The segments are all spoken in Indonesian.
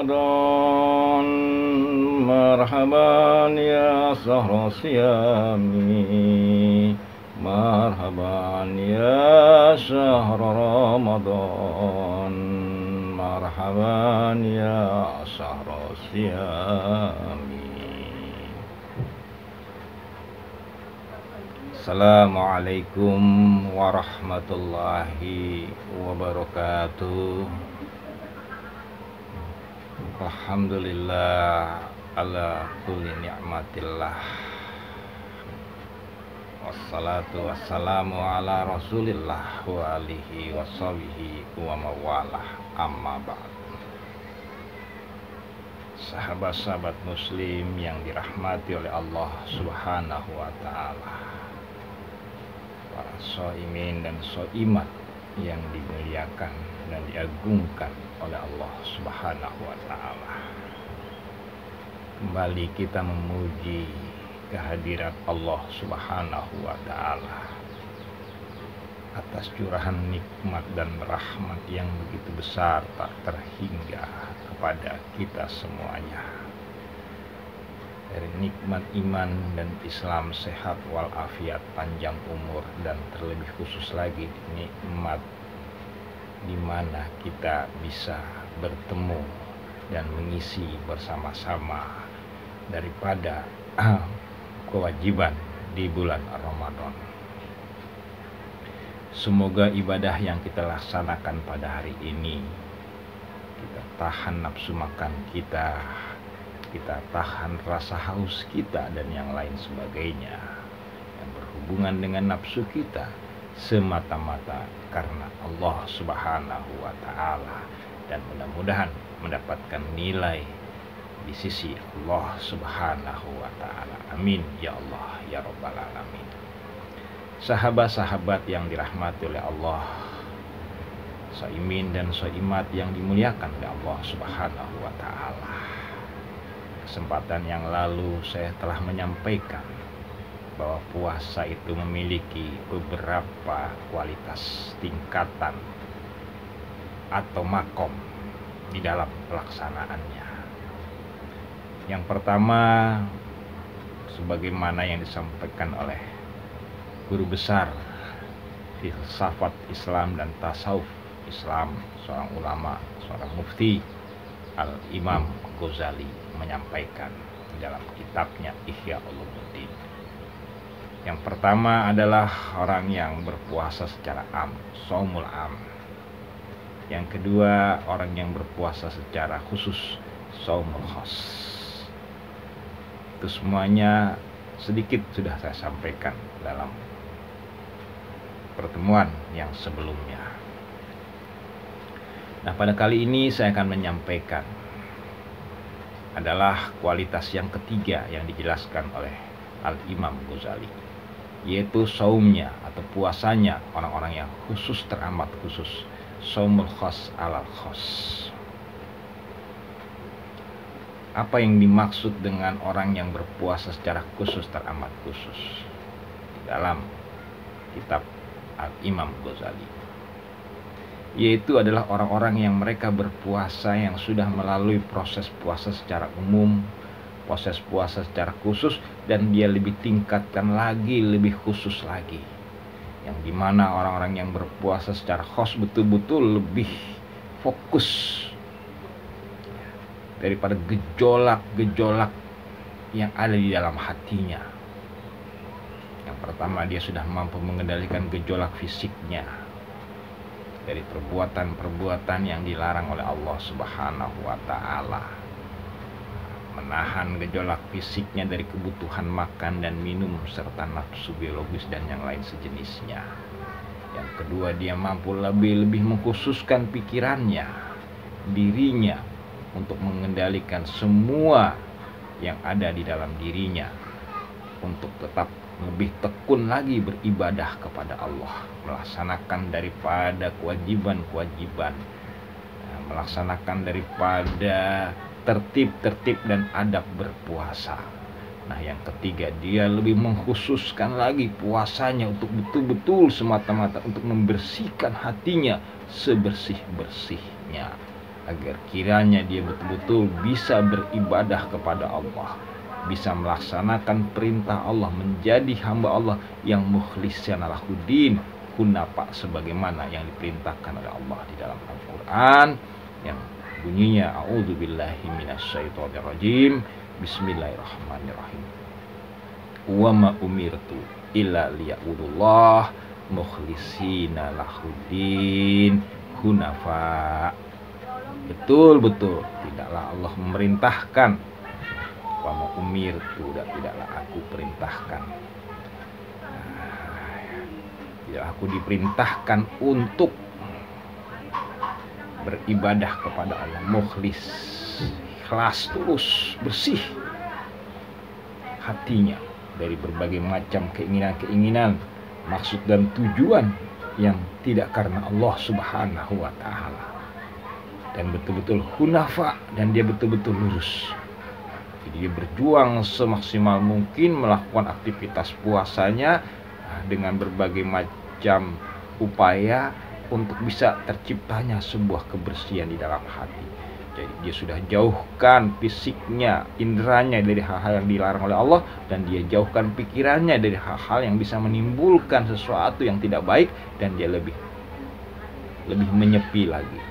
رمضان مرحبا يا سهر صيامي مرحبا يا شهر رمضان مرحبا يا شهر صيامي. Assalamualaikum warahmatullahi wabarakatuh. Alhamdulillah ala kulli ni'matillah. Wassalatu wassalamu ala rasulillah wa alihi wa sahbihi wa mawalah, amma ba'd. Sahabat-sahabat muslim yang dirahmati oleh Allah subhanahu wa ta'ala, para shaimin dan shaimat yang dimuliakan dan diagungkan oleh Allah subhanahu wa ta'ala. Kembali kita memuji kehadirat Allah subhanahu wa ta'ala atas curahan nikmat dan rahmat yang begitu besar tak terhingga kepada kita semuanya. Dari nikmat iman dan Islam, sehat walafiat, panjang umur, dan terlebih khusus lagi nikmat di mana kita bisa bertemu dan mengisi bersama-sama daripada kewajiban di bulan Ramadan. Semoga ibadah yang kita laksanakan pada hari ini, kita tahan nafsu makan kita tahan rasa haus kita dan yang lain sebagainya yang berhubungan dengan nafsu kita, semata-mata karena Allah subhanahu wa ta'ala, dan mudah-mudahan mendapatkan nilai di sisi Allah subhanahu wa ta'ala. Amin ya Allah ya rabbal alamin. Sahabat-sahabat yang dirahmati oleh Allah, shaimin dan shaimat yang dimuliakan oleh Allah subhanahu wa ta'ala, kesempatan yang lalu saya telah menyampaikan bahwa puasa itu memiliki beberapa kualitas tingkatan atau makom di dalam pelaksanaannya. Yang pertama, sebagaimana yang disampaikan oleh guru besar filsafat Islam dan tasawuf Islam, seorang ulama, seorang mufti, Al-Imam Ghazali, menyampaikan dalam kitabnya Ihya Ulumuddin. Yang pertama adalah orang yang berpuasa secara am, shaumul am. Yang kedua, orang yang berpuasa secara khusus, shaumul khas. Itu semuanya sedikit sudah saya sampaikan dalam pertemuan yang sebelumnya. Nah, pada kali ini saya akan menyampaikan adalah kualitas yang ketiga yang dijelaskan oleh Al-Imam Ghazali, yaitu saumnya atau puasanya orang-orang yang khusus, teramat khusus, saumul khas alal khas. Apa yang dimaksud dengan orang yang berpuasa secara khusus, teramat khusus dalam kitab Al-Imam Ghazali? Yaitu adalah orang-orang yang mereka berpuasa yang sudah melalui proses puasa secara umum, proses puasa secara khusus, dan dia lebih tingkatkan lagi, lebih khusus lagi, yang dimana orang-orang yang berpuasa secara khas betul-betul lebih fokus daripada gejolak-gejolak yang ada di dalam hatinya. Yang pertama, dia sudah mampu mengendalikan gejolak fisiknya dari perbuatan-perbuatan yang dilarang oleh Allah subhanahu wa ta'ala, menahan gejolak fisiknya dari kebutuhan makan dan minum serta nafsu biologis dan yang lain sejenisnya. Yang kedua, dia mampu lebih mengkhususkan pikirannya, dirinya, untuk mengendalikan semua yang ada di dalam dirinya, untuk tetap lebih tekun lagi beribadah kepada Allah, melaksanakan daripada kewajiban-kewajiban, melaksanakan daripada tertib-tertib dan adab berpuasa. Nah, yang ketiga, dia lebih mengkhususkan lagi puasanya untuk betul-betul semata-mata untuk membersihkan hatinya sebersih-bersihnya. agar kiranya dia betul-betul bisa beribadah kepada Allah, bisa melaksanakan perintah Allah, menjadi hamba Allah yang mukhlisyan lahuddin hunafa, sebagaimana yang diperintahkan oleh Allah di dalam Al-Quran yang bunyinya a'udzubillahi minasyaitonirrajim, bismillahirrahmanirrahim, wa ma umirtu illa liya'budullah mukhlisina lahuddin hunafa. Betul-betul tidaklah Allah memerintahkan, wa ma umirtu, tidaklah aku perintahkan, tidak aku diperintahkan untuk beribadah kepada Allah mukhlis, ikhlas, tulus, bersih hatinya dari berbagai macam keinginan-keinginan, maksud dan tujuan yang tidak karena Allah Subhanahu wa ta'ala, dan betul-betul hunafa, dan dia betul-betul lurus. Jadi dia berjuang semaksimal mungkin melakukan aktivitas puasanya dengan berbagai macam upaya untuk bisa terciptanya sebuah kebersihan di dalam hati. Jadi dia sudah jauhkan fisiknya, inderanya dari hal-hal yang dilarang oleh Allah, dan dia jauhkan pikirannya dari hal-hal yang bisa menimbulkan sesuatu yang tidak baik, dan dia lebih menyepi lagi,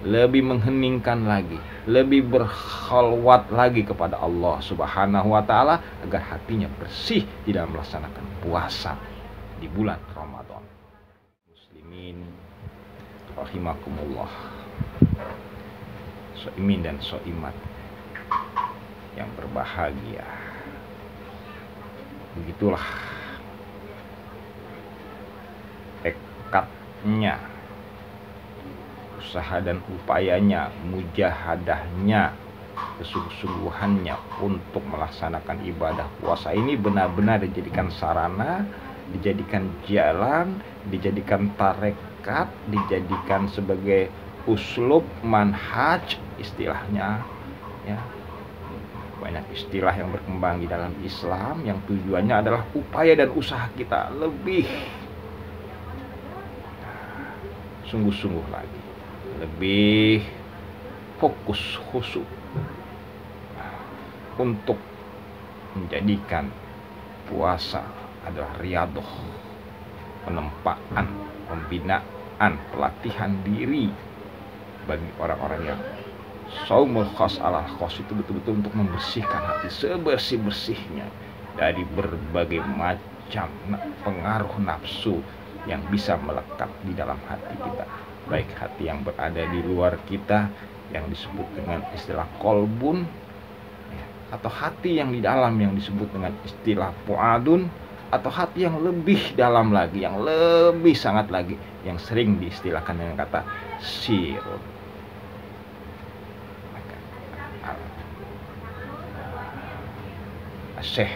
lebih mengheningkan lagi, lebih berkhalwat lagi kepada Allah Subhanahu wa ta'ala, agar hatinya bersih di dalam melaksanakan puasa di bulan Ramadan. Muslimin rahimakumullah, soimin dan soimat yang berbahagia, begitulah tekadnya, usaha dan upayanya, mujahadahnya, kesungguh-sungguhannya untuk melaksanakan ibadah puasa ini benar-benar dijadikan sarana, dijadikan jalan, dijadikan tarekat, dijadikan sebagai uslub, manhaj istilahnya, ya. Banyak istilah yang berkembang di dalam Islam yang tujuannya adalah upaya dan usaha kita lebih sungguh-sungguh lagi, lebih fokus, khusyuk untuk menjadikan puasa adalah riyadhah, penempaan, pembinaan, pelatihan diri bagi orang-orang yang saumul khas ala khas, itu betul-betul untuk membersihkan hati sebersih-bersihnya dari berbagai macam pengaruh nafsu yang bisa melekat di dalam hati kita, baik hati yang berada di luar kita yang disebut dengan istilah kolbun, atau hati yang di dalam yang disebut dengan istilah puadun, atau hati yang lebih dalam lagi, yang lebih sangat lagi, yang sering diistilahkan dengan kata sirun. Syekh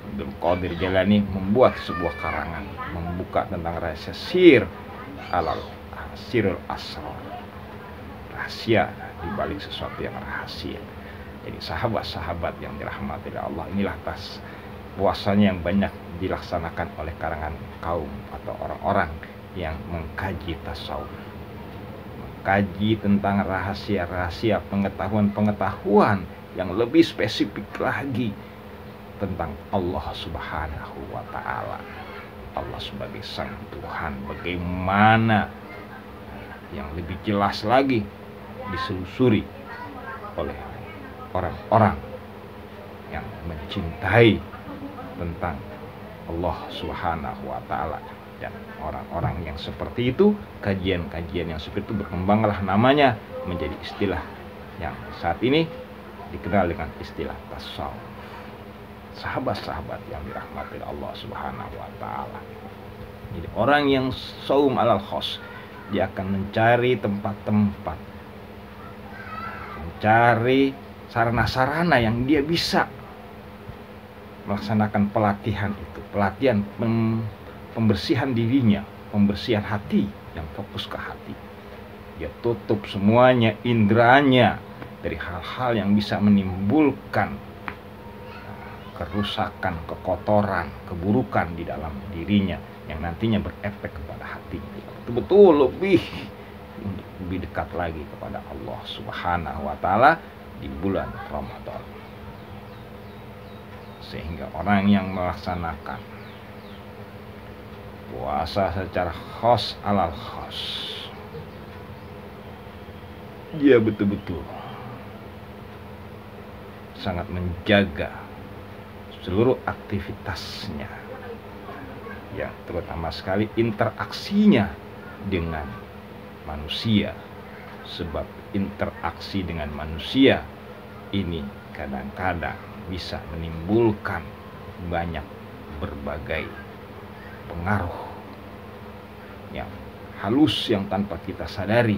Abdul Qadir Jailani membuat sebuah karangan membuka tentang rahasia sirul asrar, rahasia di balik sesuatu yang rahasia. Jadi sahabat-sahabat yang dirahmati oleh Allah, inilah puasanya yang banyak dilaksanakan oleh karangan kaum atau orang-orang yang mengkaji tasawuf, mengkaji tentang rahasia-rahasia, pengetahuan-pengetahuan yang lebih spesifik lagi tentang Allah Subhanahu wa ta'ala, Allah sebagai sang Tuhan, bagaimana yang lebih jelas lagi diselusuri oleh orang-orang yang mencintai tentang Allah Subhanahu wa ta'ala. Dan orang-orang yang seperti itu, kajian-kajian yang seperti itu berkembanglah namanya menjadi istilah yang saat ini dikenal dengan istilah tasawuf. Sahabat-sahabat yang dirahmati Allah Subhanahu wa ta'ala. Jadi orang yang saum alal khos, dia akan mencari tempat-tempat, mencari sarana-sarana yang dia bisa melaksanakan pelatihan itu, pelatihan pembersihan dirinya, pembersihan hati, yang fokus ke hati. Dia tutup semuanya indranya dari hal-hal yang bisa menimbulkan kerusakan, kekotoran, keburukan di dalam dirinya yang nantinya berefek kepada hatinya. Betul-betul lebih untuk lebih dekat lagi kepada Allah Subhanahu wa Ta'ala di bulan Ramadan. Sehingga orang yang melaksanakan puasa secara khos alal khos, dia betul-betul sangat menjaga seluruh aktivitasnya, yang terutama sekali interaksinya dengan manusia. Sebab interaksi dengan manusia ini kadang-kadang bisa menimbulkan banyak berbagai pengaruh yang halus yang tanpa kita sadari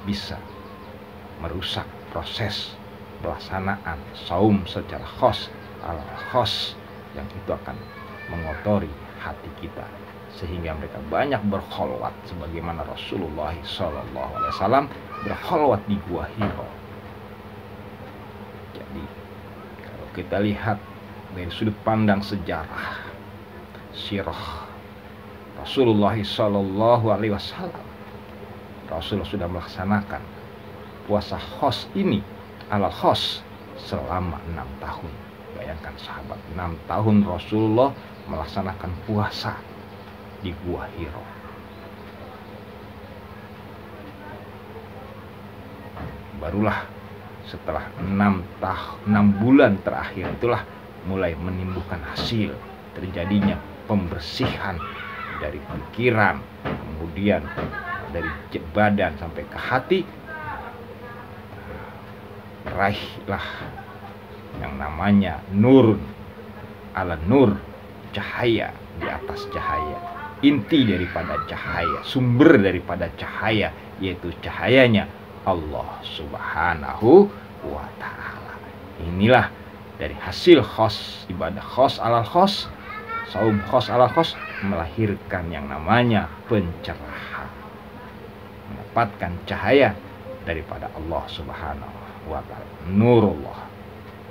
bisa merusak proses pelaksanaan saum secara khos ala khos, yang itu akan mengotori hati kita sehingga mereka banyak berkholwat sebagaimana Rasulullah SAW berkholwat di Gua Hiro. Jadi kalau kita lihat dari sudut pandang sejarah sirah Rasulullah SAW, Rasulullah sudah melaksanakan puasa khos ini ala khos selama 6 tahun. Bayangkan sahabat, 6 tahun Rasulullah melaksanakan puasa di Gua Hiro. Barulah setelah 6 bulan terakhir itulah mulai menimbulkan hasil terjadinya pembersihan dari pikiran, kemudian dari badan sampai ke hati. Meraihlah yang namanya nur ala nur, cahaya di atas cahaya, inti daripada cahaya, sumber daripada cahaya, yaitu cahayanya Allah Subhanahu wa Ta'ala. Inilah dari hasil khos, ibadah khos alal khos, saum khos alal khos, melahirkan yang namanya pencerahan, mendapatkan cahaya daripada Allah Subhanahu wa Ta'ala. Nurullah,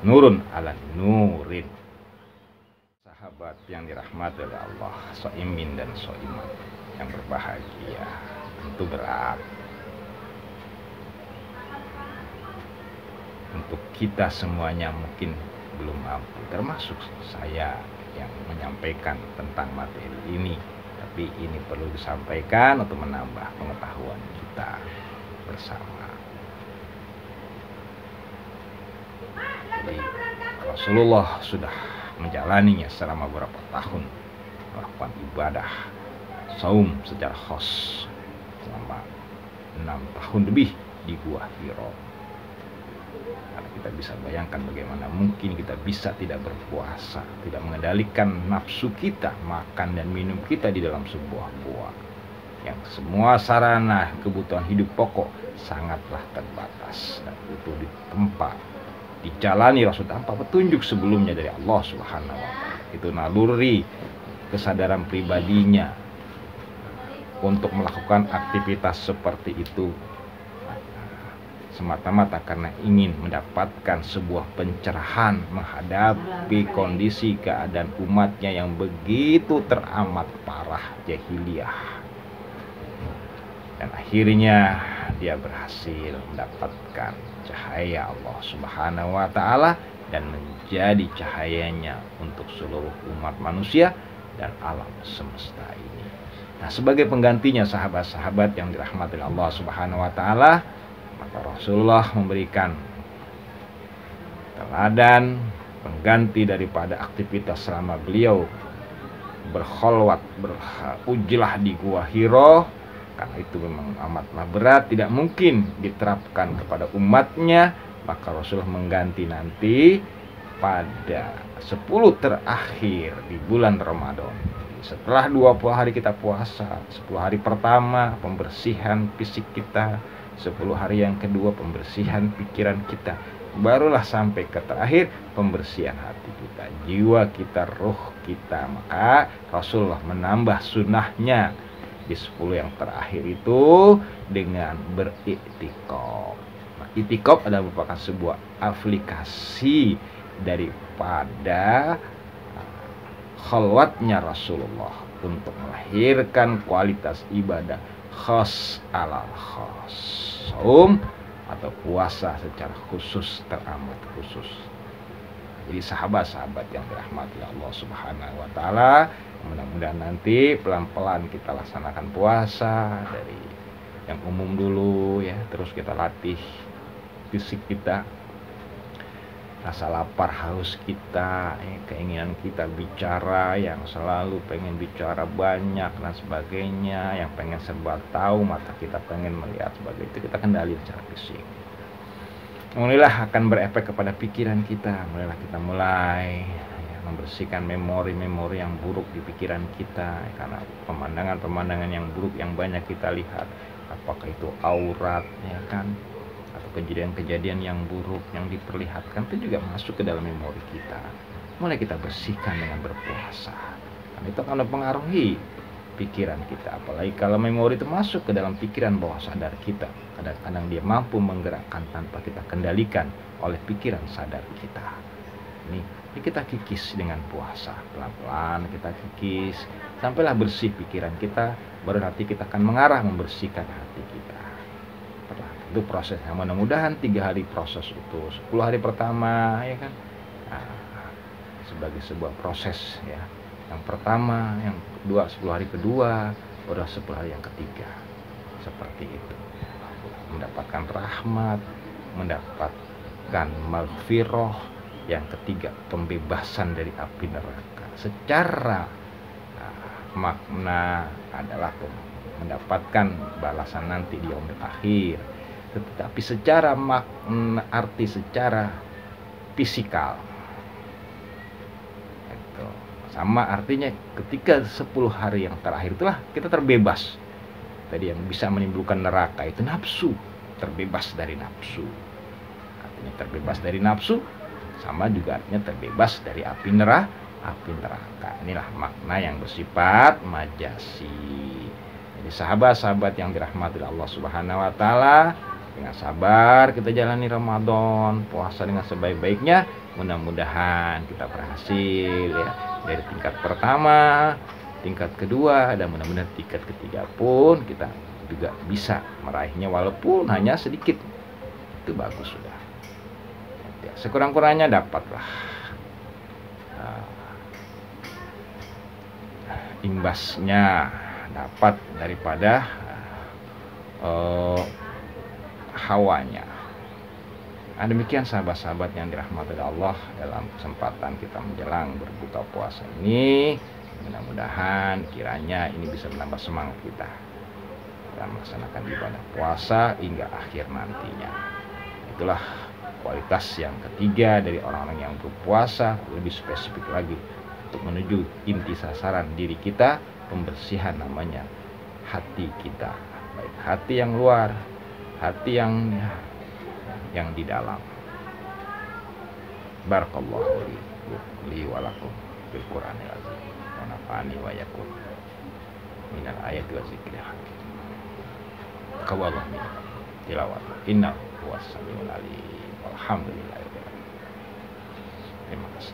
nurun ala nurin. Sahabat yang dirahmati oleh Allah, soimin dan soimat yang berbahagia, tentu berat untuk kita semuanya, mungkin belum mampu, termasuk saya yang menyampaikan tentang materi ini, tapi ini perlu disampaikan untuk menambah pengetahuan kita bersama. Jadi Rasulullah sudah menjalaninya selama beberapa tahun, melakukan ibadah saum secara khos selama 6 tahun lebih di Gua Hiro. Karena kita bisa bayangkan bagaimana mungkin kita bisa tidak berpuasa, tidak mengendalikan nafsu kita, makan dan minum kita di dalam sebuah gua yang semua sarana kebutuhan hidup pokok sangatlah terbatas dan butuh ditempa, dijalani Rasul tanpa petunjuk sebelumnya dari Allah Subhanahu wa Ta'ala. Itu naluri kesadaran pribadinya untuk melakukan aktivitas seperti itu semata-mata karena ingin mendapatkan sebuah pencerahan menghadapi kondisi keadaan umatnya yang begitu teramat parah jahiliyah. Dan akhirnya dia berhasil mendapatkan cahaya Allah Subhanahu wa Ta'ala dan menjadi cahayanya untuk seluruh umat manusia dan alam semesta ini. Nah, sebagai penggantinya sahabat-sahabat yang dirahmati Allah Subhanahu wa Ta'ala, maka Rasulullah memberikan teladan pengganti daripada aktivitas selama beliau berkholwat, berujlah di Gua Hiro. Karena itu memang amatlah berat, tidak mungkin diterapkan kepada umatnya, maka Rasulullah mengganti nanti pada 10 terakhir di bulan Ramadan. Setelah 20 hari kita puasa, 10 hari pertama pembersihan fisik kita, 10 hari yang kedua pembersihan pikiran kita, barulah sampai ke terakhir pembersihan hati kita, jiwa kita, ruh kita. Maka Rasulullah menambah sunnahnya di 10 yang terakhir itu dengan beriktikaf. Nah, iktikaf adalah merupakan sebuah aplikasi daripada khalwatnya Rasulullah untuk melahirkan kualitas ibadah khos alal khos. Saum atau puasa secara khusus, teramat khusus. Jadi sahabat-sahabat yang dirahmati Allah Subhanahu wa taala, mudah-mudahan nanti pelan-pelan kita laksanakan puasa dari yang umum dulu ya, terus kita latih fisik kita, rasa lapar haus kita, keinginan kita bicara yang selalu pengen bicara banyak dan sebagainya, yang pengen serba tahu, mata kita pengen melihat sebagai itu, kita kendali secara fisik. Mulailah akan berefek kepada pikiran kita, mulailah kita membersihkan memori-memori yang buruk di pikiran kita, karena pemandangan-pemandangan yang buruk yang banyak kita lihat, apakah itu aurat ya kan, atau kejadian-kejadian yang buruk yang diperlihatkan, itu juga masuk ke dalam memori kita. Mulai kita bersihkan dengan berpuasa, karena itu akan mempengaruhi pikiran kita. Apalagi kalau memori itu masuk ke dalam pikiran bawah sadar kita, kadang-kadang dia mampu menggerakkan tanpa kita kendalikan oleh pikiran sadar kita. Ini kita kikis dengan puasa, pelan-pelan kita kikis sampailah bersih pikiran kita, baru nanti kita akan mengarah membersihkan hati kita. Itu prosesnya, mudah-mudahan 3 hari proses itu, 10 hari pertama ya kan, sebagai sebuah proses ya. Yang pertama, yang kedua 10 hari kedua, baru 10 hari yang ketiga. Seperti itu. Mendapatkan rahmat, mendapatkan maghfirah, yang ketiga pembebasan dari api neraka. Secara makna adalah mendapatkan balasan nanti di yaumil akhir. Tetapi secara makna, arti secara fisikal, itu sama artinya ketika 10 hari yang terakhir itulah kita terbebas. Tadi yang bisa menimbulkan neraka itu nafsu, terbebas dari nafsu. Artinya terbebas dari nafsu, sama juga artinya terbebas dari api neraka. Inilah makna yang bersifat majasi. Jadi sahabat-sahabat yang dirahmati Allah Subhanahu wa taala, dengan sabar kita jalani Ramadan, puasa dengan sebaik-baiknya. Mudah-mudahan kita berhasil ya, dari tingkat pertama, tingkat kedua, dan mudah-mudahan tingkat ketiga pun kita juga bisa meraihnya walaupun hanya sedikit. Itu bagus sudah. Ya, sekurang-kurangnya dapatlah imbasnya, dapat daripada hawanya. Demikian sahabat-sahabat yang dirahmati Allah, dalam kesempatan kita menjelang berbuka puasa ini, mudah-mudahan kiranya ini bisa menambah semangat kita dalam melaksanakan ibadah puasa hingga akhir nantinya. Itulah kualitas yang ketiga dari orang-orang yang berpuasa, lebih spesifik lagi untuk menuju inti sasaran diri kita, pembersihan namanya hati kita, baik hati yang luar, hati yang di dalam. Barakallahu li wa lakum bil Qur'anil azim wa nafa'ani wa yakum minal ayati wa zikril hakim. Taqabbalallahu minna tilawat innahu huwas samiul alim. Alhamdulillah. Terima kasih.